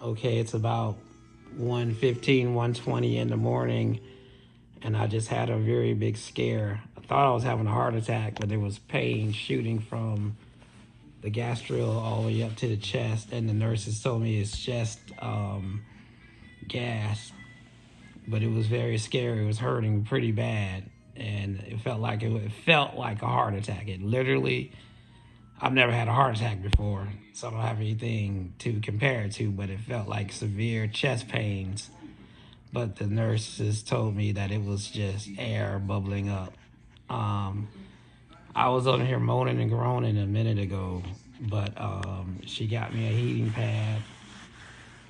Okay, it's about 1:15, 1:20 in the morning, and I just had a very big scare. I thought I was having a heart attack, but there was pain shooting from the gastral all the way up to the chest, and the nurses told me it's just gas, but it was very scary. It was hurting pretty bad, and it felt like a heart attack. It literally, I've never had a heart attack before, so I don't have anything to compare it to, but it felt like severe chest pains. But the nurses told me that it was just air bubbling up. Um, I was on here moaning and groaning a minute ago, but she got me a heating pad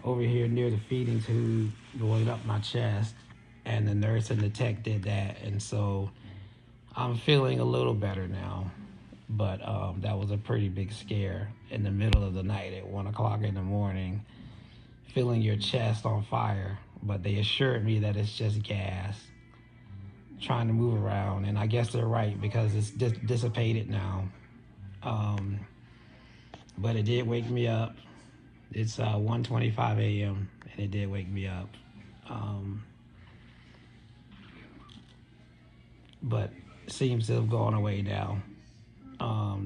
over here near the feeding tube going up my chest, and the nurse and the tech did that, and so I'm feeling a little better now. But that was a pretty big scare in the middle of the night at 1 o'clock in the morning, feeling your chest on fire. But they assured me that it's just gas trying to move around, and I guess they're right because it's dissipated now. Um, but it did wake me up. It's 1:25 a.m. and it did wake me up. Um, but it seems to have gone away now.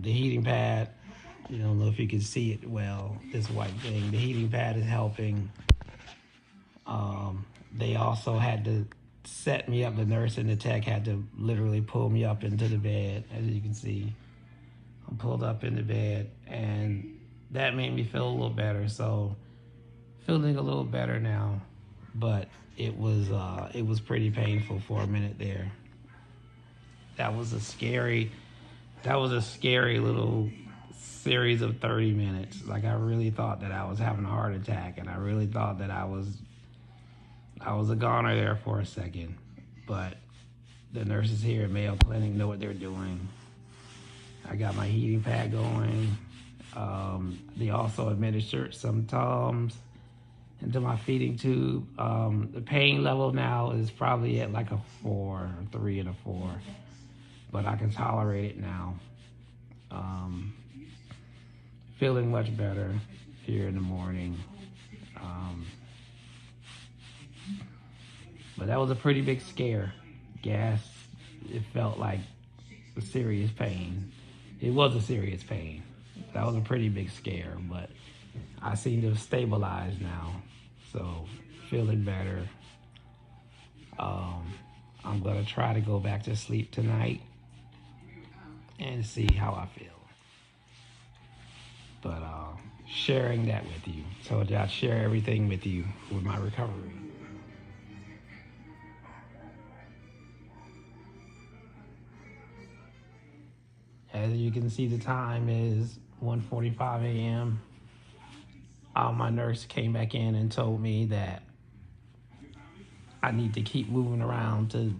The heating pad, you don't know if you can see it well, this white thing. The heating pad is helping. They also had to set me up. The nurse and the tech had to literally pull me up into the bed, as you can see. I'm pulled up in the bed, and that made me feel a little better. So, feeling a little better now, but it was pretty painful for a minute there. That was a scary that was a scary little series of 30 minutes. Like, I really thought that I was having a heart attack, and I really thought that I was a goner there for a second. But the nurses here at Mayo Clinic know what they're doing. I got my heating pad going. They also administered some Tums into my feeding tube. The pain level now is probably at like a 4, a 3 and a 4, but I can tolerate it now. Um, Feeling much better here in the morning. Um, but that was a pretty big scare. Gas, it felt like a serious pain. It was a serious pain. That was a pretty big scare, but I seem to have stabilized now. So, feeling better. Um, I'm going to try to go back to sleep tonight and see how I feel. But sharing that with you. So I'd share everything with you with my recovery. As you can see, the time is 1:45 a.m. My nurse came back in and told me that I need to keep moving around to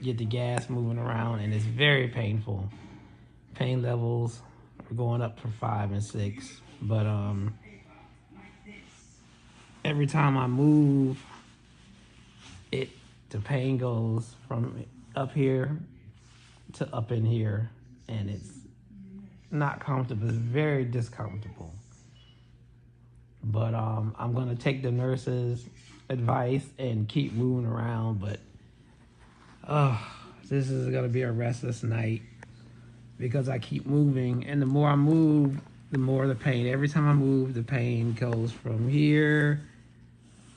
get the gas moving around, and it's very painful. Pain levels are going up for 5 and 6, but every time I move, it the pain goes from up here to up in here, and it's not comfortable. It's very discomfortable. But I'm gonna take the nurse's advice and keep moving around. But this is gonna be a restless night because I keep moving, and the more I move, the more the pain. Every time I move, the pain goes from here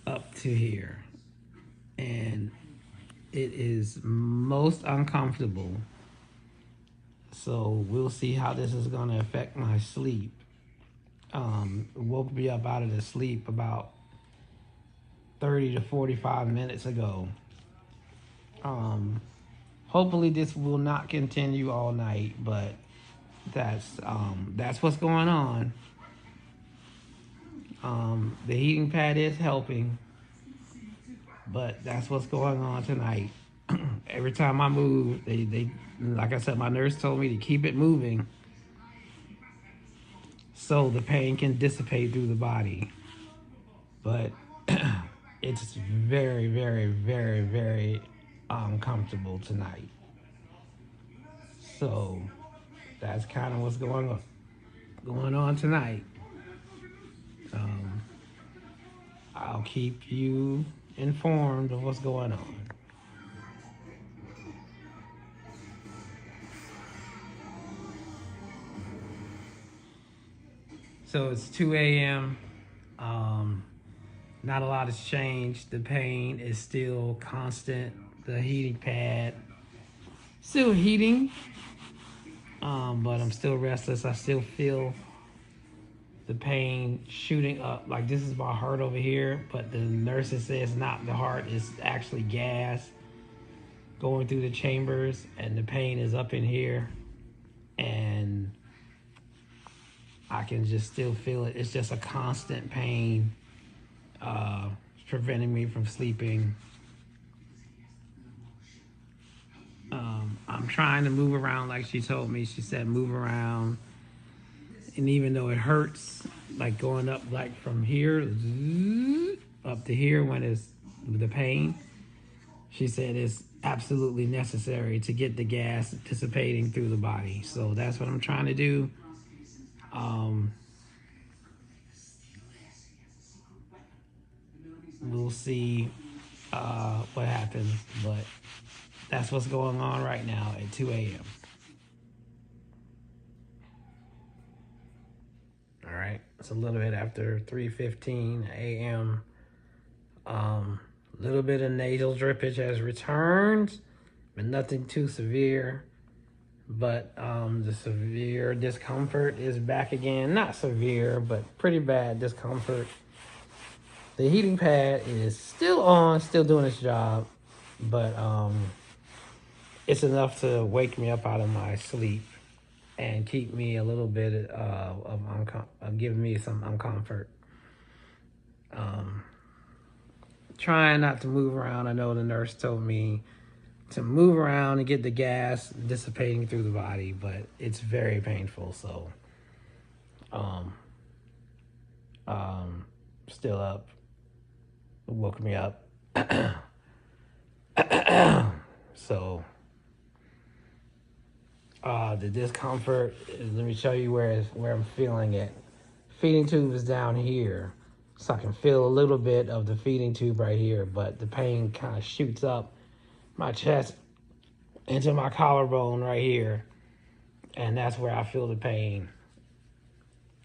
up to here, and it is most uncomfortable. So we'll see how this is gonna affect my sleep. Woke me up out of the sleep about 30 to 45 minutes ago. Um, Hopefully this will not continue all night, but that's what's going on. The heating pad is helping, but that's what's going on tonight. Every time I move, they like I said, my nurse told me to keep it moving so the pain can dissipate through the body. But it's very, very, very, very uncomfortable tonight. So that's kind of what's going on tonight. Um, I'll keep you informed of what's going on. So it's 2 a.m. Um, Not a lot has changed. The pain is still constant. The heating pad still heating, but I'm still restless. I still feel the pain shooting up. Like this is my heart over here, but the nurses say it's not the heart. It's actually gas going through the chambers, and the pain is up in here, and I can just still feel it. It's just a constant pain, preventing me from sleeping. I'm trying to move around like she told me. She said move around, and even though it hurts, like going up like from here up to here when it's the pain, she said it's absolutely necessary to get the gas dissipating through the body. So that's what I'm trying to do. We'll see what happens, but that's what's going on right now at 2 a.m. All right, it's a little bit after 3:15 a.m. A little bit of nasal drippage has returned, but nothing too severe. But the severe discomfort is back again. Not severe, but pretty bad discomfort. The heating pad is still on, still doing its job, but it's enough to wake me up out of my sleep and keep me a little bit of giving me some uncomfort. Trying not to move around. I know the nurse told me to move around and get the gas dissipating through the body, but it's very painful. So, um, still up. Woke me up. So, the discomfort. Let me show you where I'm feeling it. Feeding tube is down here, so I can feel a little bit of the feeding tube right here, but the pain kind of shoots up my chest into my collarbone right here, and that's where I feel the pain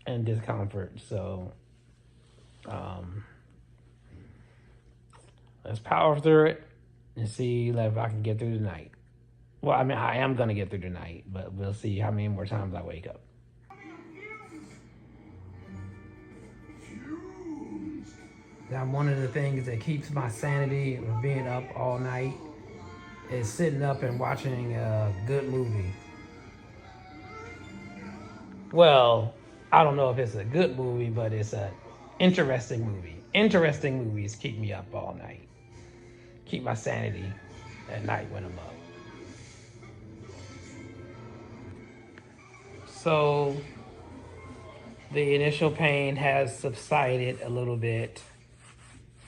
and discomfort. So let's power through it and see if I can get through the night. Well, I mean, I am gonna get through the night, but we'll see how many more times I wake up. Now, one of the things that keeps my sanity of being up all night is sitting up and watching a good movie. Well, I don't know if it's a good movie, but it's an interesting movie. Interesting movies keep me up all night. Keep my sanity at night when I'm up. So the initial pain has subsided a little bit.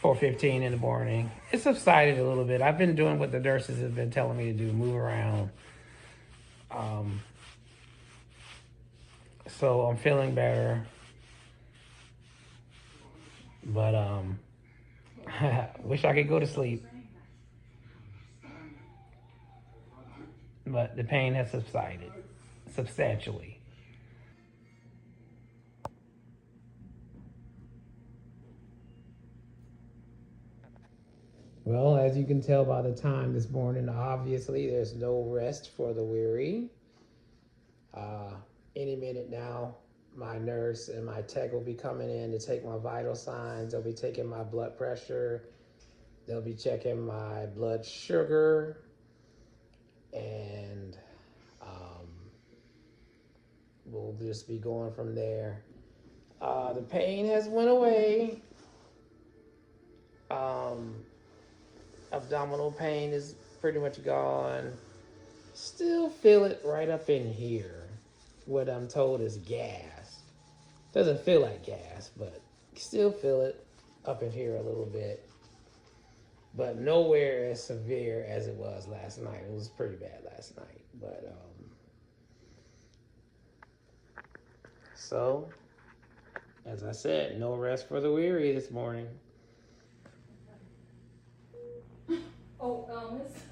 4:15 in the morning. It subsided a little bit. I've been doing what the nurses have been telling me to do, move around. Um, so I'm feeling better. But wish I could go to sleep. But the pain has subsided substantially. Well, as you can tell by the time this morning, obviously there's no rest for the weary. Uh, any minute now, my nurse and my tech will be coming in to take my vital signs. They'll be taking my blood pressure. They'll be checking my blood sugar. And we'll just be going from there. The pain has went away. Um, Abdominal pain is pretty much gone. Still feel it right up in here. What I'm told is gas. Doesn't feel like gas, but still feel it up in here a little bit. But nowhere as severe as it was last night. It was pretty bad last night. But so, as I said, no rest for the weary this morning.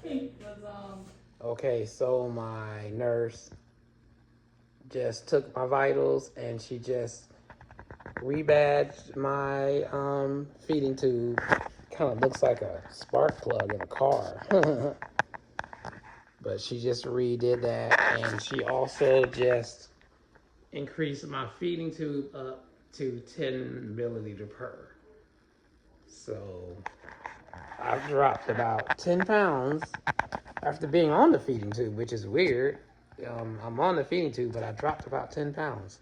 His was Okay, so my nurse just took my vitals and she just rebadged my feeding tube. Kind of looks like a spark plug in a car. But she just redid that, and she also just increased my feeding tube up to 10 milliliter per. So I've dropped about 10 pounds after being on the feeding tube, which is weird. I'm on the feeding tube, but I dropped about 10 pounds.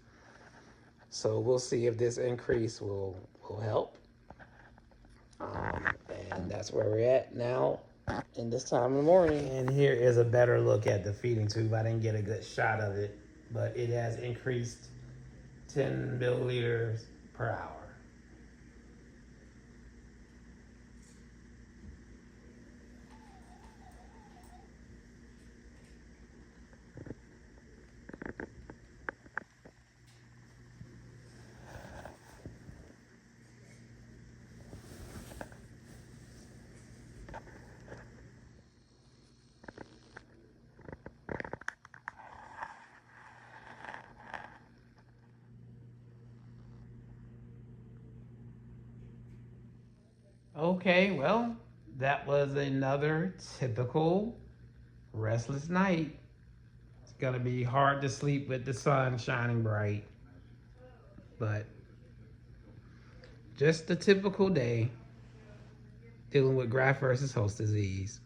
So we'll see if this increase will help. And that's where we're at now in this time of the morning. And here is a better look at the feeding tube. I didn't get a good shot of it, but it has increased 10 milliliters per hour. Okay, well, that was another typical restless night. It's gonna be hard to sleep with the sun shining bright, but just a typical day dealing with graft versus host disease.